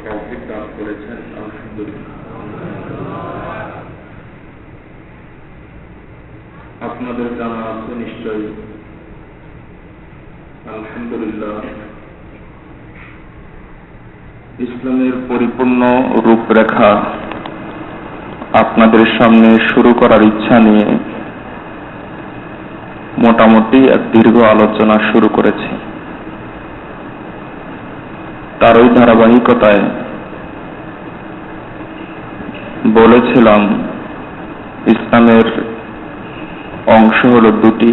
তৌফিক দান করেছেন, আলহামদুলিল্লাহ। আপনাদের জানা আছে নিশ্চয়ই, আলহামদুলিল্লাহ, ইসলামের পরিপূর্ণ রূপরেখা আপনাদের সামনে শুরু করার ইচ্ছা নিয়ে মোটামুটি এক দীর্ঘ আলোচনা শুরু করেছি। তার ওই ধারাবাহিকতায় বলেছিলাম ইসলামের অংশ হলো দুটি,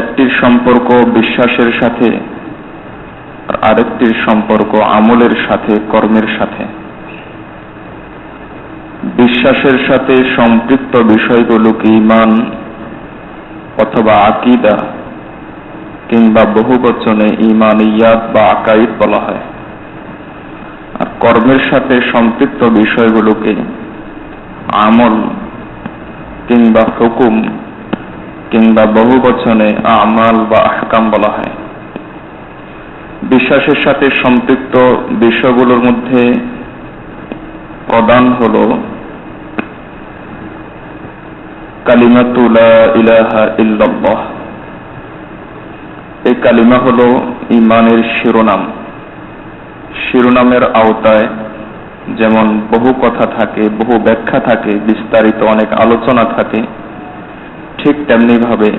একটির সম্পর্ক বিশ্বাসের সাথে আর আরেকটির সম্পর্ক আমলের সাথে, কর্মের সাথে। বিশ্বাসের সাথে সম্পৃক্ত বিষয়গুলোকে ঈমান অথবা আকীদা কিংবা বহুবচনে ঈমানিয়াত বা আকাইদ বলা হয়, আর কর্মের সাথে সম্পৃক্ত বিষয়গুলোকে আমল কিংবা হুকুম কিংবা বহুবচনে আমাল বা আহকাম বলা হয়। বিশ্বাসের সাথে সম্পৃক্ত বিষয়গুলোর মধ্যে প্রধান হল কালিমাতু লা ইলাহা ইল্লাল্লাহ। এই কালিমা হল ঈমানের শিরোনাম। শিরোনামের আওতায় যেমন বহু কথা থাকে, বহু ব্যাখ্যা থাকে, বিস্তারিত অনেক আলোচনা থাকে, ঠিক তেমনি ভাবে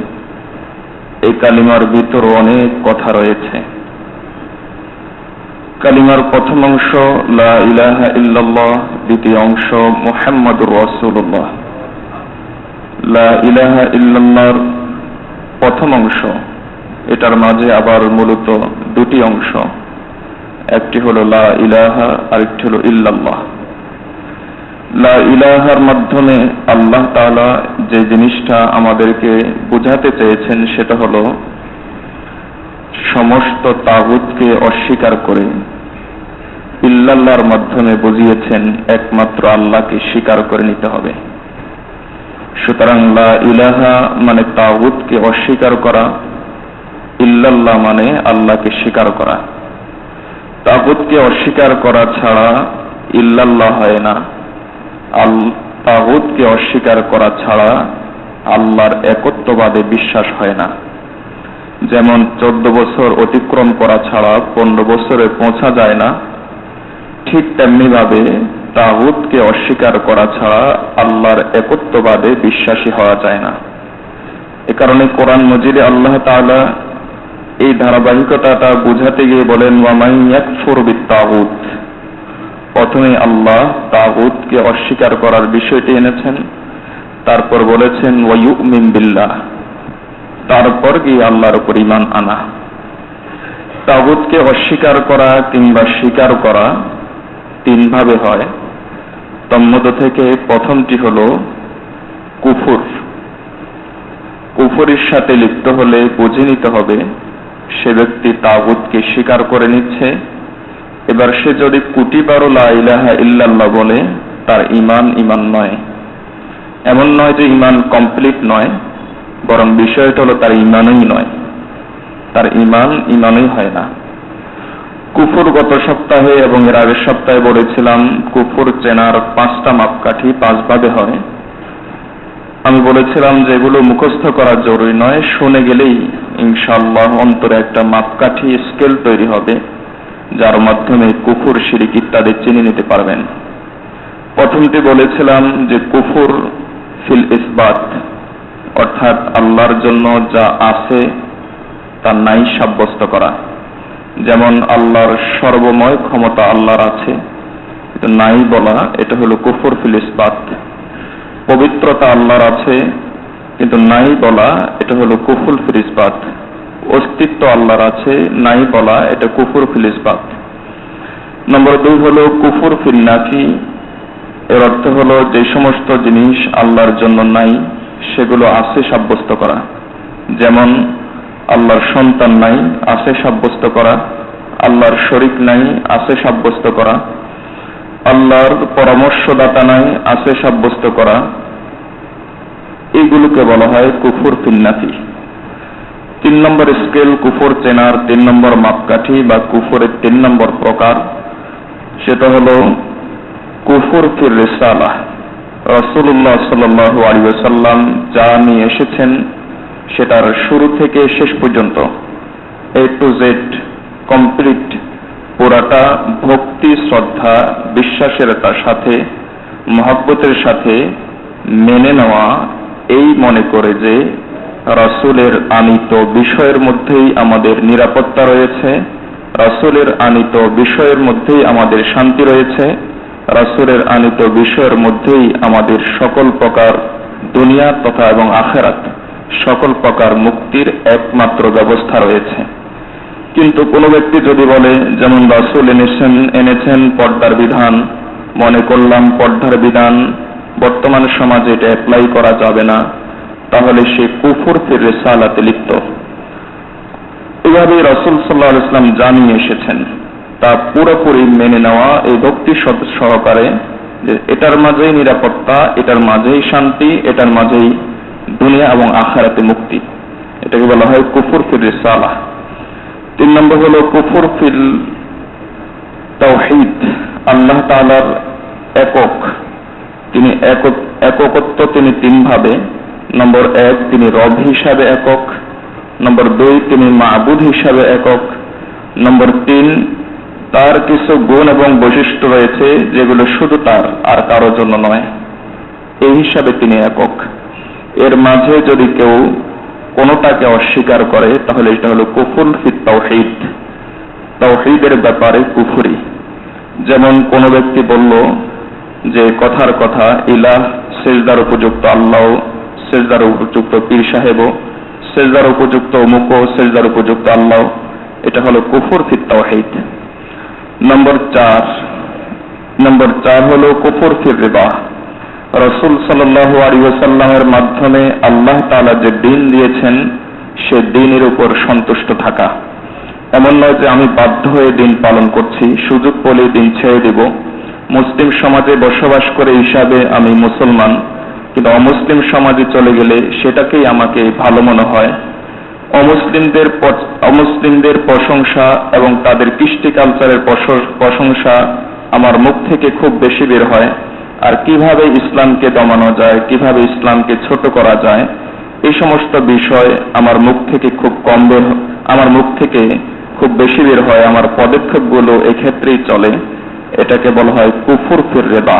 এই কালিমার ভিতর অনেক কথা রয়েছে। কালিমার প্রথম অংশ লা ইলাহা ইল্লাল্লাহ, দ্বিতীয় অংশ মুহাম্মাদুর রাসূলুল্লাহ। লা ইলাহা ইল্লাল্লাহর প্রথম অংশ, এটার মাঝে আবার মূলত দুটি অংশ, একটি হলো লা ইলাহা, আরেকটি হলো ইল্লাল্লাহ। লা ইলাহার মাধ্যমে আল্লাহ তাআলা যে জিনিসটা আমাদেরকে বোঝাতে চেয়েছেন সেটা হলো সমস্ত তাগুতকে অস্বীকার করে। ইল্লাল্লাহর মাধ্যমে বুঝিয়েছেন একমাত্র আল্লাহকে স্বীকার করে নিতে হবে। সুতরাং লা ইলাহা মানে তাগুতকে অস্বীকার করা, ইল্লাল্লাহ মানে আল্লাহকে স্বীকার করা। তাগুতকে অস্বীকার করা ছাড়া ইল্লাল্লাহ হয় না, তাগুতকে অস্বীকার করা ছাড়া আল্লাহর একত্ববাদে বিশ্বাস হয় না। যেমন 14 বছর অতিক্রম করা ছাড়া 15 বছরে পৌঁছা যায় না, ঠিক তেমনি ভাবে তাগুতকে অস্বীকার করা ছাড়া আল্লাহর একত্ববাদে বিশ্বাসী হওয়া যায় না। এ কারণে কোরআন মজিদে আল্লাহ তাআলা এই ধারাবাহিকতাটা বুঝাতে গিয়ে বলেন ওয়া মান ইয়াকফুর বিত-তাগুত। প্রথমে আল্লাহ তাগুতকে অস্বীকার করার বিষয়টি এনেছেন, তারপর বলেছেন ওয়া ইউমিন বিল্লাহ, তারপর গিয়ে আল্লাহর উপর ঈমান আনা। তাগুতকে অস্বীকার করা কিংবা স্বীকার করা তিন ভাবে হয়। তন্মধ্য থেকে প্রথমটি হলো কুফর। কুফরের সাথে লিপ্ত হলে বুঝে নিতে হবে সে ব্যক্তি তাগুতকে স্বীকার করে নিচ্ছে। এবার সে যদি কোটিবারও লা ইলাহা ইল্লাল্লাহ বলে, তার ঈমান নয়। এমন নয় যে ঈমান কমপ্লিট নয়, বরং বিষয়টা হলো তার ঈমানই নয়, তার ঈমানই হয় না। কুফর গত সপ্তাহে এবং এর আগের সপ্তাহে বলেছিলাম কুফর চেনার 5টা মাপকাঠি 5 ভাবে হয়। আমি বলেছিলাম যে এগুলো মুখস্থ করা জরুরি নয়, শুনে গেলেই ইনশাআল্লাহ অন্তরে একটা মাপকাঠি স্কেল তৈরি হবে, যার মাধ্যমে কুফর, শিরক ইত্যাদি চিনে নিতে পারবেন। প্রথমটি বলেছিলাম যে কুফর ফিল ইসবাত, অর্থাৎ আল্লাহর জন্য যা আছে তা নাই সাব্যস্ত করা। যেমন আল্লাহর সর্বময় ক্ষমতা আল্লাহর আছে, এটা নাই বলা, এটা হলো কুফর ফিল ইসবাত। পবিত্রতা আল্লাহর আছে কিন্তু নাই বলা, এটা হলো কুফর ফিল ইসবাত। অস্তিত্ব আল্লাহর আছে, নাই বলা, এটা কুফর ফিল ইসবাত। নম্বর 2 হলো কুফর ফিল নাফি। এর অর্থ হলো যে সমস্ত জিনিস আল্লাহর জন্য নাই সেগুলো আছে সাব্যস্ত করা। যেমন আল্লাহর সন্তান নাই, আছে সাব্যস্ত করা। আল্লাহর শরীক নাই, আছে সাব্যস্ত করা। আল্লাহর পরামর্শদাতা নাই, আছে সাব্যস্ত করা। এইগুলোকে বলা হয় কুফর ফিল নাফি। 3 নম্বর স্কেল কুফর চেনার 3 নম্বর মাপকাঠি বা কুফরের 3 নম্বর প্রকার সেটা হলো কুফর ফির রিসালাহ। রাসূলুল্লাহ সাল্লাল্লাহু আলাইহি ওয়াসাল্লাম যা নিয়ে এসেছেন সেটার শুরু থেকে শেষ পর্যন্ত A to Z কমপ্লিট পুরাটা ভক্তি, শ্রদ্ধা, বিশ্বাসের সাথে, মহব্বতের সাথে মেনে নেওয়া, এই মনে করে যে রাসূলের আনিত বিষয়ের মধ্যেই আমাদের নিরাপত্তা রয়েছে, রাসূলের আনিত বিষয়ের মধ্যেই আমাদের শান্তি রয়েছে, রাসূলের আনিত বিষয়ের মধ্যেই আমাদের সকল প্রকার দুনিয়া তথা এবং আখিরাত সকল প্রকার মুক্তির একমাত্র ব্যবস্থা রয়েছে। কিন্তু কোনো ব্যক্তি যদি বলে, যেমন রাসূল এনেছেন পর্দার বিধান, মনে করলাম পর্দার বিধান বর্তমান সমাজে এটা অ্যাপ্লাই করা যাবে না, তাহলে সে কুফর ফির রিসালাতে লিপ্ত। এভাবে রাসূল সাল্লাল্লাহু আলাইহি ওয়াসাল্লাম জানিয়ে এসেছেন তা পুরোপুরি মেনে নেওয়া, এই ভক্তি সহকারে যে এটার মাঝেই নিরাপত্তা, এটার মাঝেই শান্তি, এটার মাঝেই দুনিয়া এবং আখিরাতে মুক্তি, এটাকে বলা হয় কুফর ফির রিসালাহ। 3 নম্বর হলো কুফর ফিল তাওহীদ, আল্লাহ তাআলার একক, তিনি এককত্ব তিনি 3 ভাবে। নম্বর 1, তিনি রব হিসাবে একক। নম্বর 2, তিনি মাবুদ হিসাবে একক। নম্বর 3, তার কিছু গুণ এবং বৈশিষ্ট্য রয়েছে যেগুলো শুধু তার, আর কারো জন্য নয়, এই হিসাবে তিনি একক। এর মাঝে যদি কেউ কোনোটাকে অস্বীকার করে তাহলে এটা হলো কুফর ফিত তাওহীদ, তাওহীদের ব্যাপারে কুফরি। যেমন কোন ব্যক্তি বলল যে কথার কথা ইলাহ, সেজদার উপযুক্ত আল্লাহ, সেজদার উপযুক্ত পীর সাহেব, সেজদার উপযুক্ত অমুক, সেজদার উপযুক্ত আল্লাহ, এটা হলো কুফর ফিত তাওহীদ। নম্বর 4 হলো কুফর ফির রিবা। রাসূল সাল্লাল্লাহু আলাইহি ওয়াসাল্লামের মাধ্যমে আল্লাহ তাআলা যে দ্বীন দিয়েছেন সে দ্বীনের উপর সন্তুষ্ট থাকা। এমন নয় যে আমি বাধ্য হয়ে দ্বীন পালন করছি, সুযোগ পেলে দ্বীন ছেড়ে দেব। মুসলিম সমাজে বসবাস করে হিসাবে আমি মুসলমান, কিন্তু অমুসলিম সমাজে চলে গেলে সেটাকেই আমাকে ভালো মনে হয়। অমুসলিমদের প্রশংসা এবং তাদের কৃষ্টি কালচারের প্রশংসা আমার মুখ থেকে খুব বেশি বের হয়। আর কিভাবে ইসলামকে দমানো যায়, কিভাবে ইসলামকে ছোট করা যায়, এই সমস্ত বিষয় আমার মুখ থেকে খুব বেশি বের হয়। আমার পদক্ষেপগুলো এক্ষেত্রেই চলে। এটাকে বলা হয় কুফর ফির রিবা।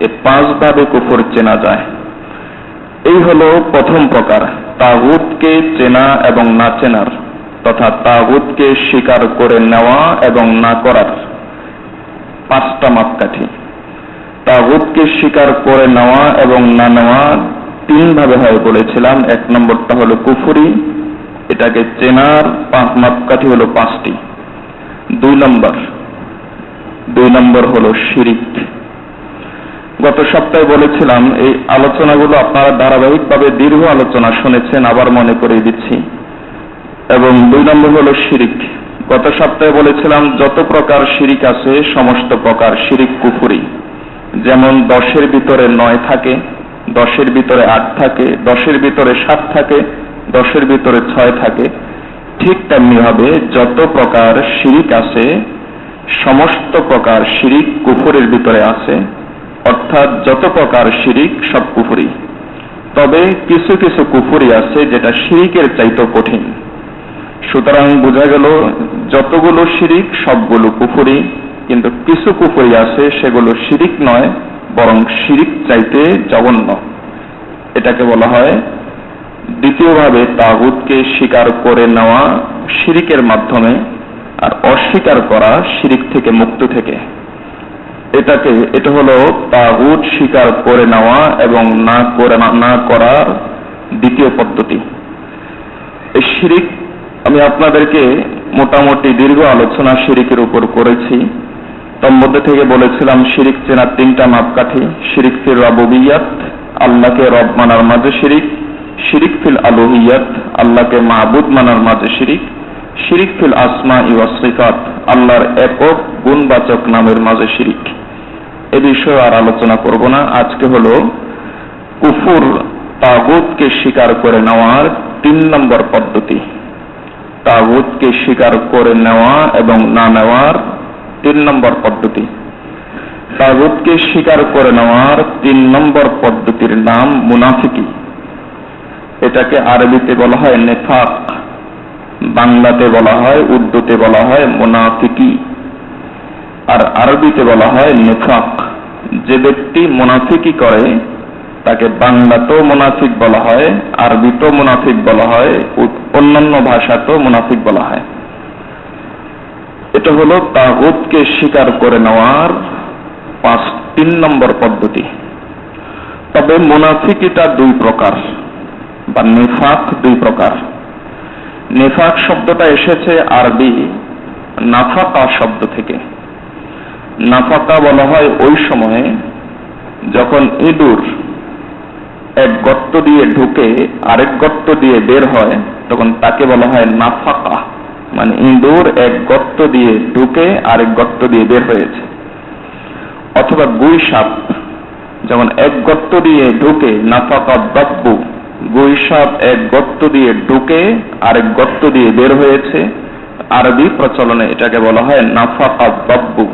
এই 5 ভাবে কুফর চেনা যায়। এই হলো প্রথম প্রকার, তাগুতকে চেনা এবং না চেনার তথা তাগুতকে স্বীকার করে নেওয়া এবং না করার 5টা মাপকাঠি। তাগুতকে স্বীকার করে নেওয়া এবং না নেওয়া 3 ভাবে হয় বলেছিলাম। 1 নম্বরটা হলো কুফরি, এটাকে চেনার মাপকাঠি হলো 5টি। 2 নম্বর হলো শিরিক। গত সপ্তাহে বলেছিলাম, এই আলোচনাগুলো আপনারা ধারাবাহিকভাবে দীর্ঘ আলোচনা শুনেছেন, আবার মনে করিয়ে দিচ্ছি। এবং 2 নম্বর হলো শিরিক। গত সপ্তাহে বলেছিলাম যত প্রকার শিরিক আছে সমস্ত প্রকার শিরিক কুফরি। যেমন 10-এর ভিতরে 9 থাকে, 10-এর ভিতরে 8 থাকে, 10-এর ভিতরে 7 থাকে, 10-এর ভিতরে 6 থাকে, ঠিক তেমনি ভাবে যত প্রকার শিরিক আছে সমস্ত প্রকার শিরিক কুফরের ভিতরে আছে। অর্থাৎ যত প্রকার শিরিক সব কুফরি। তবে কিছু কিছু কুফরি আছে যেটা শিরিকের চাইতে কঠিন। সুতরাং বোঝা গেল যতগুলো শিরিক সবগুলো কুফরি, কিন্তু কিছু কুফরি আছে সেগুলো শিরিক নয়, বরং শিরিক চাইতে জঘন্য। এটাকে বলা হয় দ্বিতীয়ভাবে তাগুতকে স্বীকার করে নেওয়া শিরিকের মাধ্যমে, আর অস্বীকার করা শিরিক থেকে মুক্ত থেকে। এটা হলো তাগুত স্বীকার করে নেওয়া এবং না করার দ্বিতীয় পদ্ধতি। এই শিরিক আমি আপনাদেরকে মোটামুটি দীর্ঘ আলোচনা শিরিকের উপর করেছি। তার মধ্যে থেকে বলেছিলাম শিরিক চেনার 3টা মাপকাঠি। শিরিক ফিল রুবুবিয়্যাত, আল্লাহকে রব মানার মাঝে শিরিক। শিরিক ফিল আলুহিয়্যাত, আল্লাহকে মাবুদ মানার মাঝে শিরিক। শিরিক ফিল আসমাই ওয়াস সিফাত, আল্লাহর একক গুণবাচক নামের মাঝে শিরিক। এ বিষয়ে আর আলোচনা করব না। আজকে হলো কুফর, তাগুতকে স্বীকার করে নেওয়ার 3 নম্বর পদ্ধতি। তাগুতকে স্বীকার করে নেওয়া এবং না নেওয়ার 3 নম্বর পদ্ধতি। তাগুতকে স্বীকার করে নেওয়ার 3 নম্বর পদ্ধতির নাম মুনাফিকি। এটাকে আরবিতে বলা হয় নেফাক, বাংলাতে বলা হয়, উর্দুতে বলা হয় মুনাফিকি, আর আরবিতে বলা হয় নেফাক। যে ব্যক্তি মুনাফিকি করে তাকে বাংলাতেও মুনাফিক বলা হয়, আরবিতেও মুনাফিক বলা হয়, অন্যান্য ভাষাতেও মুনাফিক বলা হয়। এটা হলো তাগুতকে স্বীকার করে নেওয়ার 3 নম্বর পদ্ধতি। তবে মুনাফিকিটা 2 প্রকার, বা নিফাক 2 প্রকার। নিফাক শব্দটা এসেছে আরবি নাফাকা শব্দ থেকে। নাফাকা বলা হয় ওই সময়ে যখন ইঁদুর এক গর্ত দিয়ে ঢুকে আরেক গর্ত দিয়ে বের হয়, তখন তাকে বলা হয় নাফাকা, মানে ইঁদুর এক গর্ত দিয়ে ঢুকে আরেক গর্ত দিয়ে বের হয়েছে। অথবা গুই সাপ যেমন এক গর্ত দিয়ে ঢুকে, নাফাকা দাব্বু, গুই সাপ এক গর্ত দিয়ে ঢুকে আরেক গর্ত দিয়ে বের হয়েছে, আরবি প্রচলনে এটাকে বলা হয় নাফাকা দাব্বু,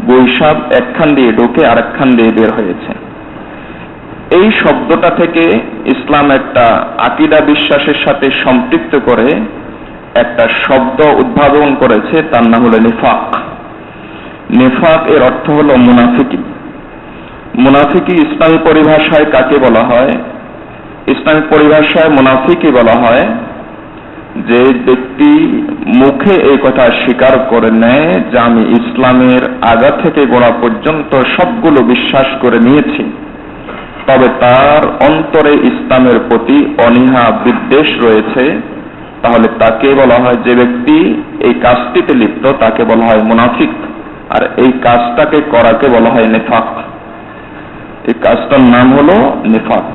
গুই সাপ একখান দিয়ে ঢুকে আরেকখান দিয়ে বের হয়েছে। এই শব্দটা থেকে ইসলাম একটা আকীদা বিশ্বাসের সাথে সম্পৃক্ত করে একটা শব্দ উদ্ভাবন করেছে, তার নাম হলো নিফাক। নিফাক এর অর্থ হলো মুনাফিকি। মুনাফিকি ইসলামী পরিভাষায় কাকে বলা হয়? ইসলামী পরিভাষায় মুনাফিকি বলা হয় যে ব্যক্তি মুখে এই কথা স্বীকার করে নেয় যে আমি ইসলামের আগা থেকে গোড়া পর্যন্ত সবগুলো বিশ্বাস করে নিয়েছি, তবে তার অন্তরে ইসলামের প্রতি অনীহা বিদ্বেষ রয়েছে, তাহলে তাকে বলা হয়, যে ব্যক্তি এই কাজটিতে লিপ্ত তাকে বলা হয় মুনাফিক, আর এই কাজটাকে করাকে বলা হয় নেফাক। এই কাজটার নাম হলো নেফাক,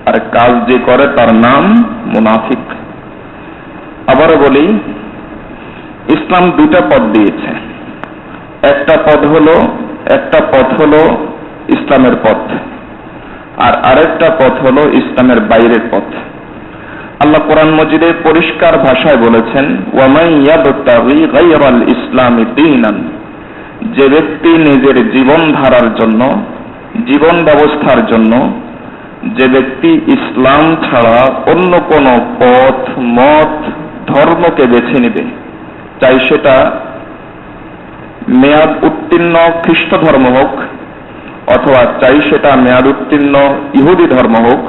আর কাজ যে করে তার নাম মুনাফিক। আবারও বলি, ইসলাম 2টা পথ দিয়েছে। একটা পথ হলো ইসলামের পথ, আর আরেকটা পথ হলো ইসলামের বাইরের পথ। আল্লাহ কোরআন মজিদে পরিষ্কার ভাষায় বলেছেন, ওয়ামান ইয়াবতাগি গায়রাল ইসলামি দীনান, যে ব্যক্তি নিজের জীবন ধারার জন্য, জীবন ব্যবস্থার জন্য, যে ব্যক্তি ইসলাম ছাড়া অন্য কোন পথ, মত, ধর্মকে বেছে নেবে, চাই সেটা মেয়াদ উত্তীর্ণ খ্রিস্ট ধর্ম হোক, অথবা চাই সেটা মেয়াদ উত্তীর্ণ ইহুদি ধর্ম হোক,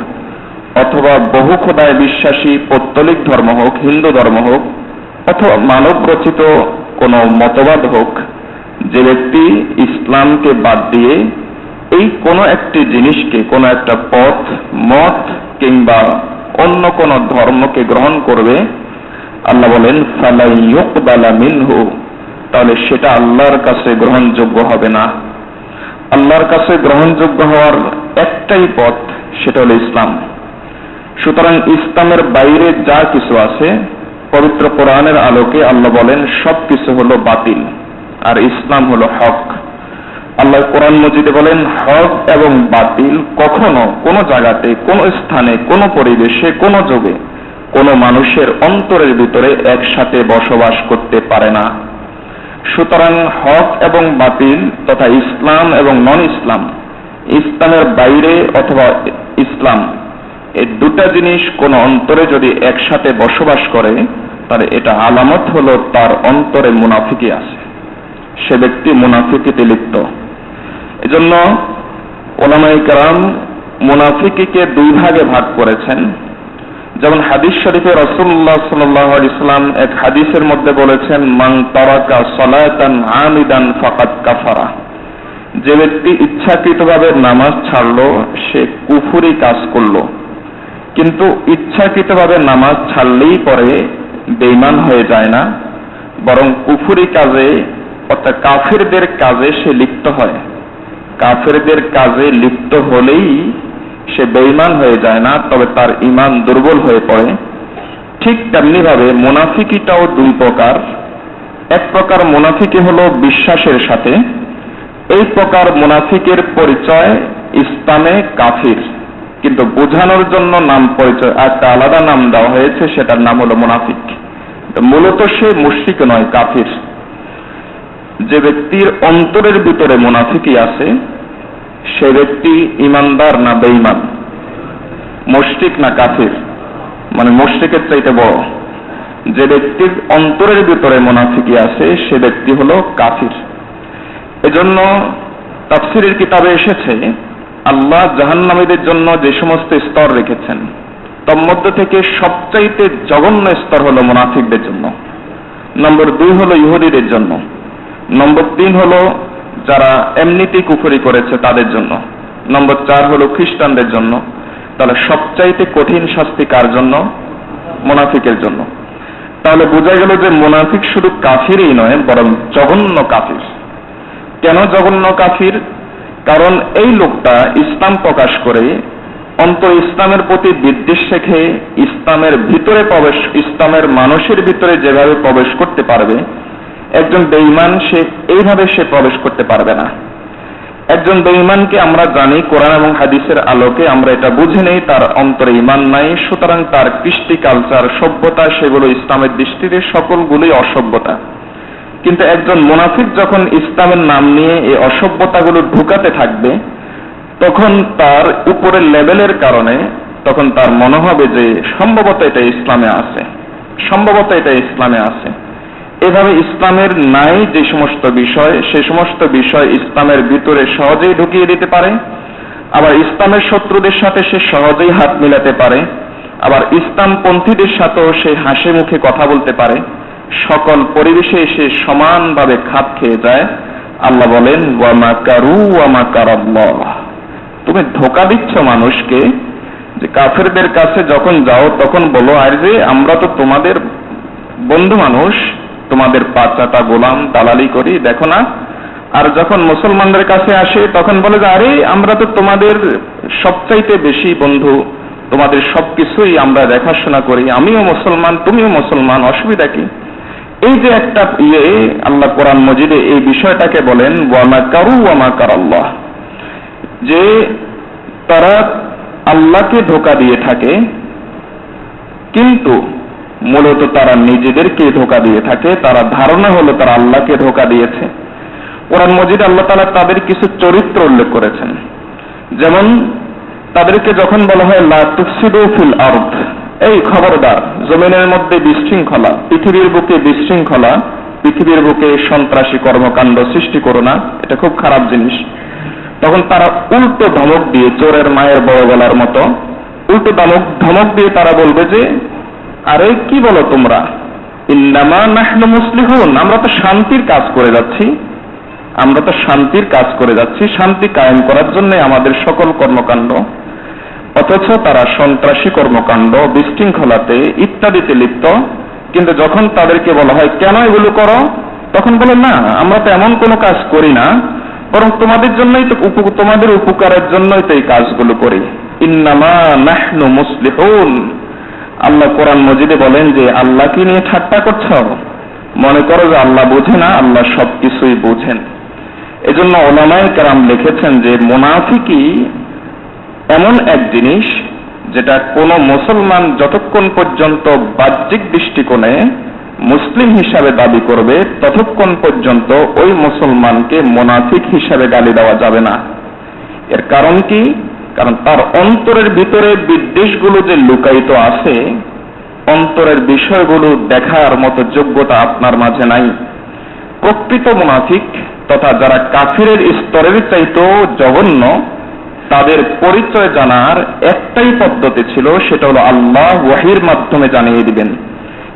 অথবা বহু খোদায় বিশ্বাসী পৌত্তলিক ধর্ম হোক, হিন্দু ধর্ম হোক, অথবা মানব রচিত কোনো মতবাদ হোক, যে ব্যক্তি ইসলামকে বাদ দিয়ে এই কোনো একটি জিনিসকে, কোনো একটা পথ, মত কিংবা অন্য কোনো ধর্মকে গ্রহণ করবে, আল্লাহ বলেন ফালা ইউকবালা মিনহু, তাহলে সেটা আল্লাহর কাছে গ্রহণযোগ্য হবে না। আল্লাহর কাছে গ্রহণযোগ্য হওয়ার একটাই পথ, সেটা হলো ইসলাম। সুতরাং ইসলামের বাইরে যা কিছু আছে, পবিত্র কোরআনের আলোকে আল্লাহ বলেন সবকিছু হলো বাতিল, আর ইসলাম হলো হক। আল্লাহ কোরআন মজিদে বলেন, হক এবং বাতিল কখনো কোনো জায়গাতে, কোনো স্থানে, কোনো পরিবেশে, কোনো যুগে কোনো মানুষের অন্তরের ভিতরে একসাথে বসবাস করতে পারে না। সুতরাং হক এবং বাতিল তথা ইসলাম এবং নন ইসলাম, ইসলামের বাইরে অথবা ইসলাম, এই 2টা জিনিস কোন অন্তরে যদি একসাথে বসবাস করে, তাহলে এটা আলামত হলো তার অন্তরে মুনাফিকি আছে, সে ব্যক্তি মুনাফিকিতে লিপ্ত। এজন্য উলামায়ে কেরাম মুনাফিকিকে 2 ভাগে ভাগ করেছেন। যেমন হাদিস শরীফে রাসূলুল্লাহ সাল্লাল্লাহু আলাইহি সাল্লাম এক হাদিসের মধ্যে বলেছেন, মান তারাকা সালাতান আমিদান ফাকাদ কাফারা, যে ব্যক্তি ইচ্ছাকৃতভাবে নামাজ ছাড়লো সে কুফরি কাজ করলো। কিন্তু ইচ্ছাকৃতভাবে নামাজ ছাড়লেই পরে বেঈমান হয়ে যায় না, বরং কুফরি কাজে অর্থাৎ কাফেরদের কাজে সে লিপ্ত হয়। কাফেরদের কাজে লিপ্ত হলেই সে বেঈমান হয়ে যায় না, তবে তার ঈমান দুর্বল হয়ে পড়ে। ঠিক তেমনি ভাবে মুনাফিকিটাও 2 প্রকার। এক প্রকার মুনাফিকি হলো বিশ্বাসের সাথে, এই প্রকার মুনাফিকের পরিচয় ইসলামে কাফির, কিন্তু বোঝানোর জন্য নাম পরিচয় একটা আলাদা নাম দেওয়া হয়েছে, সেটার নাম হলো মুনাফিক। মূলত সে মুশরিক নয়, কাফির। যে ব্যক্তির অন্তরের ভিতরে মুনাফিকি আছে সে ব্যক্তি ইমানদার না বেঈমান, মুশরিক না কাফির? মানে মুশরিকের চাইতে বড়। যে ব্যক্তির অন্তরের ভিতরে মুনাফিকি আছে সে ব্যক্তি হলো কাফির। এজন্য তাফসীরের কিতাবে এসেছে আল্লাহ জাহান্নামীদের জন্য যে সমস্ত স্তর রেখেছেন তার মধ্যে থেকে সবচাইতে জঘন্য স্তর হলো মুনাফিকদের জন্য। নম্বর 2 হলো ইহুদিদের জন্য। নম্বর 3 হলো যারা এমনিতেই কুফরি করেছে তাদের জন্য। নম্বর 4 হলো খ্রিস্টানদের জন্য। তাহলে সবচাইতে কঠিন শাস্তি কার জন্য? মুনাফিকের জন্য। তাহলে বোঝা গেল যে মুনাফিক শুধু কাফিরই নয়, বরং জঘন্য কাফির। কেন জঘন্য কাফির? কারণ এই লোকটা ইসলাম প্রকাশ করে অন্তর ইসলামের প্রতি বিদ্বেষ রেখে ইসলামের ভিতরে প্রবেশ, ইসলামের মানুষের ভিতরে যেভাবে প্রবেশ করতে পারবে একজন বেঈমান সে এইভাবে সে প্রবেশ করতে পারবে না। একজন বেঈমানকে আমরা জানি কোরআন এবং হাদিসের আলোকে আমরা এটা বুঝে নেই তার অন্তরে ঈমান নাই, সুতরাং তার কৃষ্টি কালচার সভ্যতা সেগুলো ইসলামের দৃষ্টিতে সকলগুলোই অসভ্যতা। কিন্তু একজন মুনাফিক যখন ইসলামের নাম নিয়ে এই অসভ্যতাগুলো ঢুকাতে থাকবে তখন তার উপরের লেভেলের কারণে তখন তার মনে হবে যে সম্ভবত এটা ইসলামে আছে, সম্ভবত এটা ইসলামে আছে। এভাবে ইসলামের নাই যে সমস্ত বিষয় সে সমস্ত বিষয় ইসলামের ভিতরে সহজেই ঢুকিয়ে দিতে পারে। আবার ইসলামের শত্রুদের সাথে সে সহজেই হাত মিলাতে পারে। আবার ইসলামপন্থীদের সাথেও সে হাসি মুখে কথা বলতে পারে। সকল পরিবেশে সে সমানভাবে খাপ খেয়ে যায়। আল্লাহ বলেন ওয়া মাকারু ওয়া মাকারাল্লাহ। তুমি ধোঁকা দিচ্ছ মানুষকে, যে কাফেরদের কাছে যখন যাও তখন বলো আর যে আমরা তো তোমাদের বন্ধু মানুষ, তোমাদের পাঁচাটা গোলাম দালালি করি, দেখো না। আর যখন মুসলমানদের কাছে আসে তখন বলে যে আরে আমরা তো তোমাদের সবচাইতে বেশি বন্ধু, তোমাদের সবকিছুই আমরা দেখাশোনা করি, আমিও মুসলমান তুমিও মুসলমান, অসুবিধা কি? এই যে একটা আল্লাহ কোরআন মজিদে এই বিষয়টাকে বলেন ওয়া মাকারু ওয়া মাকারাল্লাহ, যে তারা আল্লাহকে ধোঁকা দিয়ে থাকে কিন্তু মূলত তারা নিজেদেরকে ধোঁকা দিয়ে থাকে। তারা ধারণা হলো তারা আল্লাহকে ধোঁকা দিয়েছে। কোরআন মজিদে আল্লাহ তাআলা তাদের কিছু চরিত্র উল্লেখ করেছেন। যেমন তাদেরকে যখন বলা হয় লা তুফসিদু ফিল আরদ, এই খবরদার জমিনের মধ্যে বিশৃঙ্খলা, পৃথিবীর বুকে বিশৃঙ্খলা, পৃথিবীর বুকে সন্ত্রাসী কর্মকাণ্ড সৃষ্টি করো না, এটা খুব খারাপ জিনিস। তখন তারা উল্টো ধমক দিয়ে, চোরের মায়ের বড় গলার মতো উল্টো ধমক দিয়ে তারা বলবে যে আরে কি বলো তোমরা, ইন্নামা নাহনু মুসলিহুন, আমরা তো শান্তির কাজ করে যাচ্ছি, আমরা তো শান্তির কাজ করে যাচ্ছি, শান্তি কায়েম করার জন্য আমাদের সকল কর্মকাণ্ড। অথচ তারা সন্ত্রাসী কর্মকাণ্ড, বিশৃঙ্খলাতে ইত্যাদিতে লিপ্ত। কিন্তু যখন তাদেরকে বলা হয় কেন এগুলো করো, তখন বলে না আমরা তো এমন কোনো কাজ করি না, বরং তোমাদের জন্যই তো, তোমাদের উপকারের জন্যই তো এই কাজগুলো করি। ইন্নামা নাহনু মুসলিহুন। আল্লাহ কোরআন মজিদে বলেন যে আল্লাহকে নিয়ে ঠাট্টা করছো, মনে করো যে আল্লাহ বোঝে না, আল্লাহ সবকিছুই বোঝেন। এজন্য উলামায়ে কেরাম লিখেছেন যে মুনাফিকি এমন এক জিনিস যেটা কোনো মুসলমান যতক্ষণ পর্যন্ত বাহ্যিক দৃষ্টিকোণে মুসলিম হিসাবে দাবি করবে ততক্ষণ পর্যন্ত ওই মুসলমানকে মুনাফিক হিসাবে গালি দেওয়া যাবে না। এর কারণ কি? কারণ তার অন্তরের ভিতরে বিদ্বেষগুলো যে লুকায়িত আছে, অন্তরের বিষয়গুলো দেখার মতো যোগ্যতা আপনার মাঝে নাই। প্রকৃত মুনাফিক তথা যারা কাফিরের স্তরের চাইতেও জঘন্য, তাদের পরিচয় জানার একটাই পদ্ধতি ছিল, সেটা হলো আল্লাহ ওয়াহির মাধ্যমে জানিয়ে দিবেন।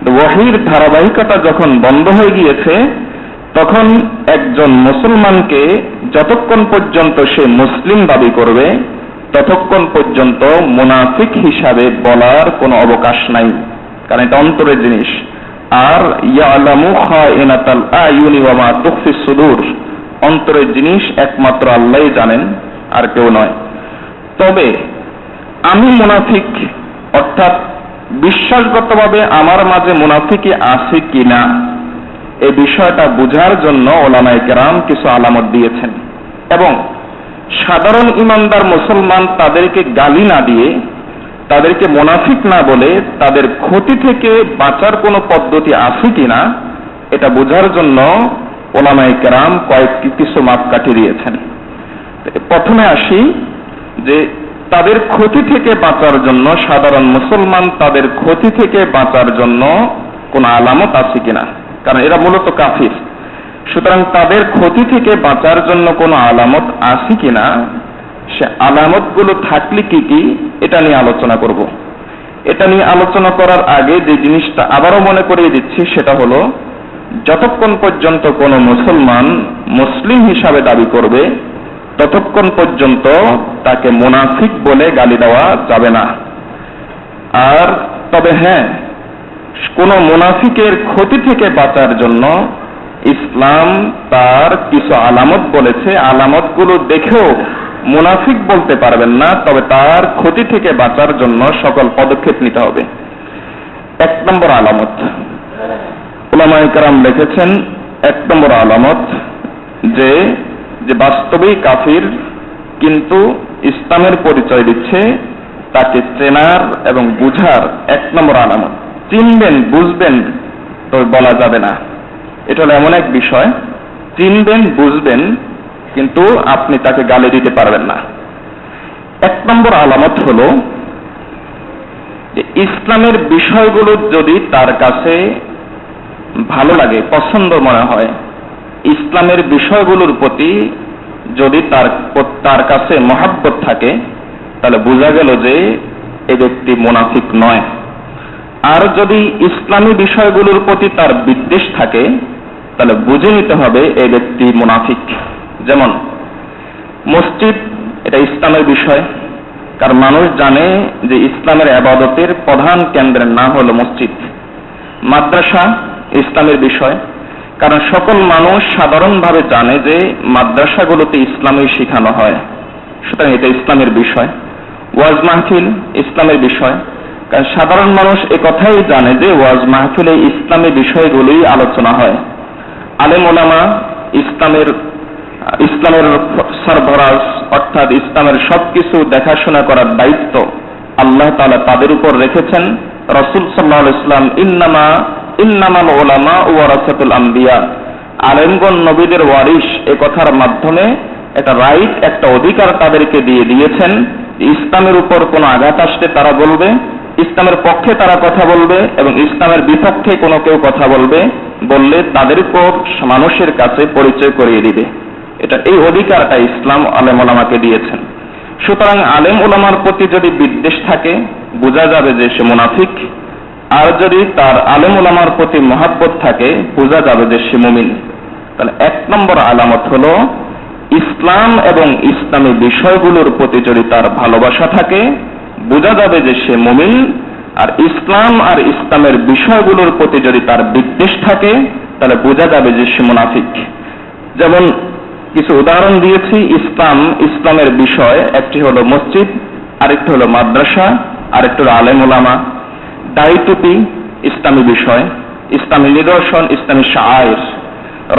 ওয়াহির ধারাবাহিকতা যখন বন্ধ হয়ে গিয়েছে তখন একজন মুসলমানকে যতক্ষণ পর্যন্ত সে মুসলিম দাবি করবে ততক্ষণ পর্যন্ত মুনাফিক হিসাবে বলার কোনো অবকাশ নাই, কারণ এটা অন্তরের জিনিস। আর ইয়ালামু খায়িনাতাল আয়ুনি ওয়া মা তুখফিস সুদূর, অন্তরের জিনিস একমাত্র আল্লাহই জানেন, আর কেউ নয়। তবে আমি মুনাফিক, অর্থাৎ বিশ্বাসগতভাবে আমার মাঝে মুনাফিকি আছে কিনা এই বিষয়টা বোঝার জন্য উলামায়ে কেরাম কিছু আলামত দিয়েছেন। এবং সাধারণ ইমানদার মুসলমান তাদেরকে গালি না দিয়ে, তাদেরকে মুনাফিক না বলে তাদের ক্ষতি থেকে বাঁচার কোনো পদ্ধতি আছে কিনা এটা বোঝার জন্য ওলামায়ে কেরাম কয়েকটি কিছু মাপকাঠি দিয়েছেন। প্রথমে আসি যে তাদের ক্ষতি থেকে বাঁচার জন্য, সাধারণ মুসলমান তাদের ক্ষতি থেকে বাঁচার জন্য কোন আলামত আছে কিনা, কারণ এরা মূলত কাফির। সুতরাং তাদের ক্ষতি থেকে বাঁচার জন্য কোনো আলামত আছে কিনা, সে আলামতগুলো থাকলে কি কি, এটা নিয়ে আলোচনা করব। এটা নিয়ে আলোচনা করার আগে যে জিনিসটা আবারও মনে করিয়ে দিচ্ছি সেটা হলো, যতক্ষণ পর্যন্ত কোনো মুসলমান মুসলিম হিসাবে দাবি করবে ততক্ষণ পর্যন্ত তাকে মুনাফিক বলে গালি দেওয়া যাবে না। আর তবে হ্যাঁ, কোন মুনাফিকের ক্ষতি থেকে বাঁচার জন্য ইসলাম তার কিছু আলামত বলেছে, আলামতগুলো দেখেও মুনাফিক বলতে পারবেন না, তবে তার ক্ষতি থেকে বাঁচার জন্য সকল পদক্ষেপ নিতে হবে। 1 নম্বর আলামত, উলামায়ে কেরাম লিখেছেন 1 নম্বর আলামত যে বাস্তবেই কাফির কিন্তু ইসলামের পরিচয় দিচ্ছে, তাকে চেনার এবং বুঝার 1 নম্বর আলামত। চিনবেন বুঝবেন তো বলা যাবে না, এটা হলো এমন এক বিষয়, চিনবেন বুঝবেন কিন্তু আপনি তাকে গালি দিতে পারবেন না। 1 নম্বর আলামত হলো যে ইসলামের বিষয়গুলো যদি তার কাছে ভালো লাগে, পছন্দ মনে হয়, ইসলামের বিষয়গুলোর প্রতি যদি তার কাছে মহাব্বত থাকে, তাহলে বোঝা গেল যে এই ব্যক্তি মুনাফিক নয়। আর যদি ইসলামী বিষয়গুলোর প্রতি তার বিদ্বেষ থাকে, তাহলে বুঝে নিতে হবে এই ব্যক্তি মুনাফিক। যেমন মসজিদ, এটা ইসলামের বিষয়, কারণ মানুষ জানে যে ইসলামের ইবাদতের প্রধান কেন্দ্রের নাম হলো মসজিদ। মাদ্রাসা ইসলামের বিষয়, কারণ সকল মানুষ সাধারণভাবে জানে যে মাদ্রাসাগুলোতে ইসলামই শেখানো হয়, সুতরাং এটা ইসলামের বিষয়। ওয়াজ মাহফিল ইসলামের বিষয়, কারণ সাধারণ মানুষ একথাই জানে যে ওয়াজ মাহফিলে ইসলামী বিষয়গুলোই আলোচনা হয়। আলেম ওলামা ইসলামের সরবরাজ, অর্থাৎ ইসলামের সবকিছু দেখাশোনা করার দায়িত্ব আল্লাহ তাআলা তাদের উপর রেখেছেন। রাসূল সাল্লাল্লাহু আলাইহি ওয়াসাল্লাম ইন্নামাল উলামা ওয়ারাসাতুল আম্বিয়া, আলেমগণ নবীদের ওয়ারিস, এই কথার মাধ্যমে একটা রাইট, একটা অধিকার তাদেরকে দিয়ে দিয়েছেন। ইসলামের উপর কোনো আঘাত আসলে তারা বলবে, ইসলামের পক্ষে তারা কথা বলবে, এবং ইসলামের বিপক্ষে কোনো কেউ কথা বললে তাদেরকেও মানুষের কাছে পরিচয় করিয়ে দিবে। এই অধিকারটা ইসলাম আলেম ওলামাকে দিয়েছেন। সুতরাং আলেম ওলামার প্রতি যদি বিদ্বেষ থাকে, বোঝা যাবে যে সে মুনাফিক। আর যদি তার আলেম ওলামার প্রতি মহাব্বত থাকে, বোঝা যাবে যে সে মুমিন। তাহলে 1 নম্বর আলামত হলো ইসলাম এবং ইসলামী বিষয়গুলোর প্রতি যদি তার ভালোবাসা থাকে, বোঝা যাবে যে সে মুমিন। আর ইসলাম আর ইসলামের বিষয়গুলোর প্রতি যদি তার বিদ্বেষ থাকে, তাহলে বোঝা যাবে যে সে মুনাফিক। যেমন কিছু উদাহরণ দিয়েছি। ইসলামের বিষয়, একটি হলো মসজিদ, আরেকটি হলো মাদ্রাসা, আরেকটি হলো আলেম ওলামা। দাড়ি টুপি ইসলামী বিষয়, ইসলামী নিদর্শন, ইসলামী শাআইর।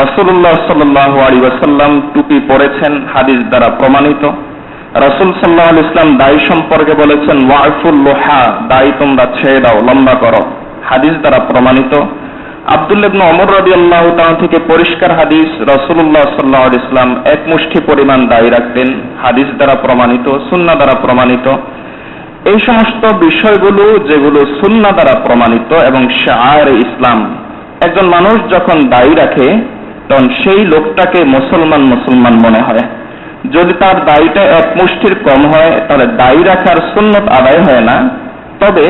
রাসূলুল্লাহ সাল্লাল্লাহু আলাইহি ওয়াসাল্লাম টুপি পরেছেন, হাদিস দ্বারা প্রমাণিত। রাসূল সাল্লাল্লাহু আলাইহি ওয়াসাল্লাম দাড়ি সম্পর্কে বলেছেন, ওয়াফুল লোহা, দাড়ি তোমরা ছেড়ে দাও, লম্বা করো, হাদিস দ্বারা প্রমাণিত। আব্দুল্লাহ ইবনে ওমর রাদিয়াল্লাহু তাআলা থেকে পরিষ্কার হাদিস, রাসূলুল্লাহ সাল্লাল্লাহু আলাইহি ওয়াসাল্লাম 1 মুষ্টি পরিমাণ দাড়ি রাখতেন, হাদিস দ্বারা প্রমাণিত, সুন্নাহ দ্বারা প্রমাণিত। এই সমস্ত বিষয়গুলো যেগুলো সুন্নাহ দ্বারা প্রমাণিত এবং শাআইর ইসলাম, একজন মানুষ যখন দাড়ি রাখে তখন সেই লোকটাকে মুসলমান মনে হয়। যদি তার দাড়িটা 1 মুষ্টির কম হয়, তাহলে দাড়ি রাখার সুন্নত আদায় হয় না, তবে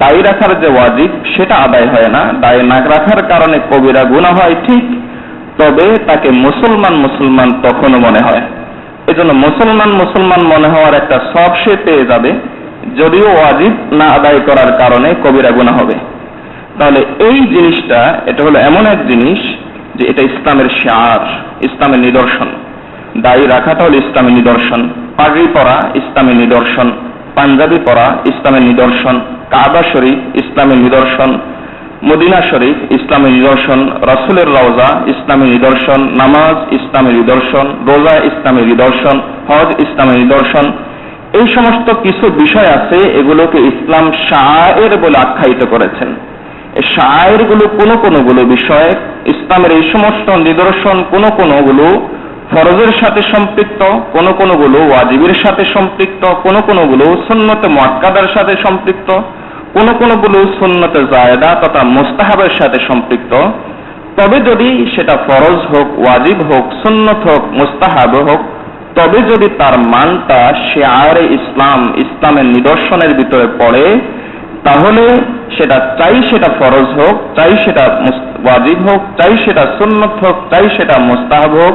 দাড়ি রাখার যে ওয়াজিব সেটা আদায় হয় না। দাড়ি না রাখার কারণে কবিরা গুনাহ হয় ঠিক, তবে তাকে মুসলমান তখনও মনে হয়। এজন্য মুসলমান মনে হওয়ার একটা সওয়াব সে পেয়ে যাবে, যদিও ওয়াজিব না আদায় করার কারণে কবিরা গুনাহ হবে। তাহলে এই জিনিসটা, এটা হলো এমন এক জিনিস যে এটা ইসলামের শিআর, ইসলামের নিদর্শন। দাড়ি রাখাটা হলো ইসলামের নিদর্শন, পাগড়ি পরা ইসলামের নিদর্শন, পাঞ্জাবি পরা ইসলামের নিদর্শন, কাবা শরীফ ইসলামের নিদর্শন, মদিনা শরীফ ইসলামের নিদর্শন, রাসূলের রওজা ইসলামের নিদর্শন, নামাজ ইসলামের নিদর্শন, রোজা ইসলামের নিদর্শন, হজ ইসলামের নিদর্শন। এই সমস্ত কিছু বিষয় আছে, এগুলোকে ইসলাম শাআইর বলে আখ্যায়িত করেছেন। এই শায়েরগুলো কোন বিষয়ে ইসলামের এই সমস্ত নিদর্শন কোনগুলো ফরজের সাথে সম্পৃক্ত, কোনগুলো ওয়াজিবের সাথে সম্পৃক্ত, কোনগুলো সুন্নতে মুআক্কাদার সাথে সম্পৃক্ত, কোনগুলো সুন্নতে জায়েদা তথা মুস্তাহাবের সাথে সম্পৃক্ত। তবে যদি সেটা ফরজ হোক, ওয়াজিব হোক, সুন্নত হোক, মুস্তাহাব হোক, তবে যদি তার মানটা শিআরে ইসলামের নিদর্শনের ভিতরে পড়ে, তাহলে চাই সেটা ফরজ হোক, চাই সেটা ওয়াজিব হোক, চাই সেটা সুন্নত হোক, চাই সেটা মুস্তাহাব হোক,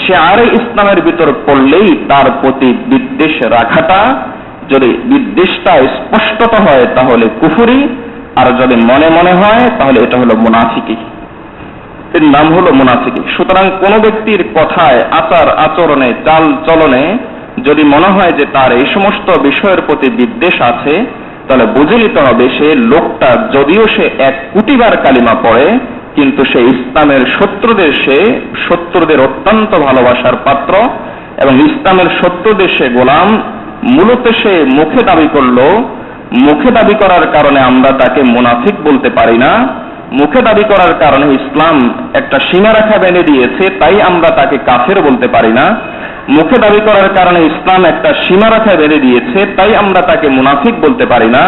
শিআরে ইসলামের ভিতরে পড়লেই তার প্রতি বিদ্বেষ রাখাটা, যদি বিদ্বেষটা স্পষ্টত হয় তাহলে কুফরি, আর যদি মনে মনে হয় তাহলে এটা হলো মুনাফিকি। এর নাম হলো মুনাফিকি। সুতরাং কোন ব্যক্তির কথায়, আচার আচরণে, চাল চলনে যদি মনে হয় যে তার এই সমস্ত বিষয়ের প্রতি বিদ্বেষ আছে, তাহলে বুঝে নিতে হবে সে লোকটা যদিও সে 1 কোটি বার কালিমা পড়ে, কিন্তু সে ইসলামের শত্রুদের অত্যন্ত ভালোবাসার পাত্র, এবং ইসলামের শত্রুদের সে গোলাম। মূলত সে মুখে দাবি করলো, মুখে দাবি করার কারণে আমরা তাকে মুনাফিক বলতে পারি না। মুখে দাবি করার কারণে ইসলাম একটা সীমারেখা বেঁধে দিয়েছে, তাই আমরা তাকে কাফের বলতে পারি না। মুখে দাবি করার কারণে ইসলাম একটা সীমারেখা বেঁধে দিয়েছে, তাই আমরা তাকে মুনাফিক বলতে পারি না।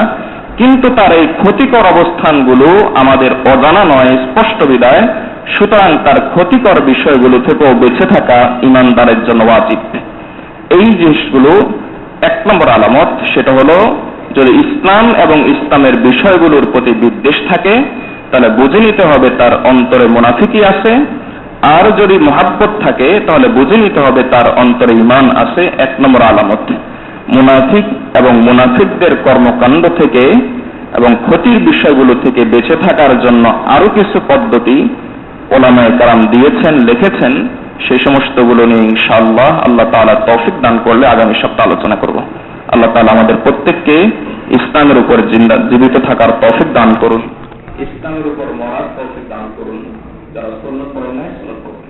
কিন্তু তার এই ক্ষতিকর অবস্থানগুলো আমাদের অজানা নয়, স্পষ্ট বিদায়। সুতরাং তার ক্ষতিকর বিষয়গুলো থেকেও বেঁচে থাকা ঈমানদারের জন্য ওয়াজিব। এই জিনিসগুলো 1 নম্বর আলামত, সেটা হলো যদি ইসলাম এবং ইসলামের বিষয়গুলোর প্রতি বিদ্বেষ থাকে, তাহলে বুঝে নিতে হবে তার অন্তরে মুনাফিকি আছে। আর যদি মহাব্বত থাকে, তাহলে বুঝে নিতে হবে তার অন্তরে ঈমান আছে। 1 নম্বর আলামত। মুনাফিক এবং মুনাফিকদের কর্মকাণ্ড থেকে এবং ক্ষতির বিষয়গুলো থেকে বেঁচে থাকার জন্য আরো কিছু পদ্ধতি উলামায়ে কেরাম দিয়েছেন, লিখেছেন। সেই সমস্তগুলো নিয়ে ইনশাআল্লাহ আল্লাহ তাআলা তৌফিক দান করলে আগামী সপ্তাহে আলোচনা করব। আল্লাহ তাআলা আমাদের প্রত্যেককে ইসলামের উপর জীবিত থাকার তৌফিক দান করুন, ইসলামের উপর মরার তৌফিক দান করুন। যারা সুন্নাত পড়েন না, সুন্নাত পড়ুন।